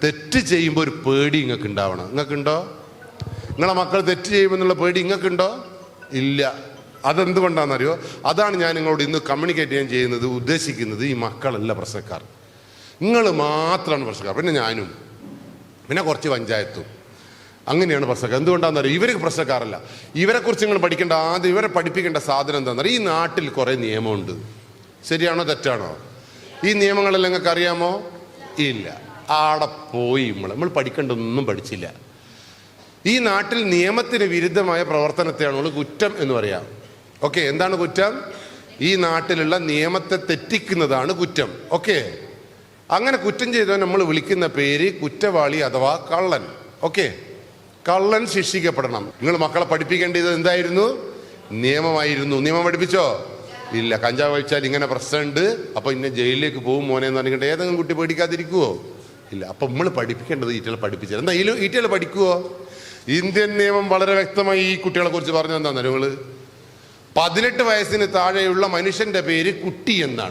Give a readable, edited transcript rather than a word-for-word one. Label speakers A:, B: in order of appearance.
A: തെറ്റ് ചെയ്യുമ്പോൾ ഒരു പേടി നിങ്ങൾക്ക് ഉണ്ടാവണം. നിങ്ങൾക്കുണ്ടോ? നിങ്ങളെ മക്കൾ തെറ്റ് ചെയ്യുമെന്നുള്ള പേടി നിങ്ങൾക്കുണ്ടോ? ഇല്ല. അതെന്തുകൊണ്ടാണെന്നറിയോ? അതാണ് ഞാൻ നിങ്ങളോട് ഇന്ന് കമ്മ്യൂണിക്കേറ്റ് ചെയ്യാൻ ചെയ്യുന്നത്, ഉദ്ദേശിക്കുന്നത്. ഈ മക്കളല്ല പ്രശ്നക്കാർ, നിങ്ങൾ മാത്രമാണ് പ്രശ്നക്കാർ. പിന്നെ ഞാനും, പിന്നെ കുറച്ച് പഞ്ചായത്തും, അങ്ങനെയാണ് പ്രശ്നക്കാർ. എന്തുകൊണ്ടാണെന്നറിയോ? ഇവർക്ക് പ്രശ്നക്കാരല്ല. ഇവരെക്കുറിച്ച് നിങ്ങൾ പഠിക്കേണ്ട, ആദ്യം ഇവരെ പഠിപ്പിക്കേണ്ട സാധനം എന്താണെന്നറിയോ? ഈ നാട്ടിൽ കുറേ നിയമമുണ്ട്. ശരിയാണോ തെറ്റാണോ? ഈ നിയമങ്ങളെല്ലാം നിങ്ങൾക്ക് അറിയാമോ? ഇല്ല. ആടെ പോയി നമ്മൾ പഠിക്കേണ്ടതൊന്നും പഠിച്ചില്ല. ഈ നാട്ടിൽ നിയമത്തിന് വിരുദ്ധമായ പ്രവർത്തനത്തെയാണ് നമ്മൾ കുറ്റം എന്ന് പറയാം. ഓക്കെ, എന്താണ് കുറ്റം? ഈ നാട്ടിലുള്ള നിയമത്തെ തെറ്റിക്കുന്നതാണ് കുറ്റം. ഓക്കെ, അങ്ങനെ കുറ്റം ചെയ്തവൻ നമ്മൾ വിളിക്കുന്ന പേര് കുറ്റവാളി അഥവാ കള്ളൻ. ഓക്കെ, കള്ളൻ ശിക്ഷിക്കപ്പെടണം. നിങ്ങൾ മക്കളെ പഠിപ്പിക്കേണ്ടത് എന്തായിരുന്നു? നിയമമായിരുന്നു. നിയമം പഠിപ്പിച്ചോ? ഇല്ല. കഞ്ചാവ് കഴിച്ചാൽ ഇങ്ങനെ പ്രശ്നമുണ്ട്, അപ്പൊ ഇന്നെ ജയിലിലേക്ക് പോകും മോനെ എന്ന് പറഞ്ഞിട്ട് ഏതെങ്കിലും കുട്ടി പേടിക്കാതിരിക്കുവോ? ഇല്ല. അപ്പൊ നമ്മൾ പഠിപ്പിക്കേണ്ടത് ഈറ്റകളെ പഠിപ്പിച്ചാൽ എന്താ? ഈറ്റകളെ പഠിക്കുവോ? ഇന്ത്യൻ നിയമം വളരെ വ്യക്തമായി ഈ കുട്ടികളെ കുറിച്ച് പറഞ്ഞു. എന്താണെന്ന് നിങ്ങൾ 18 വയസ്സിന് താഴെയുള്ള മനുഷ്യന്റെ പേര് കുട്ടി എന്നാണ്.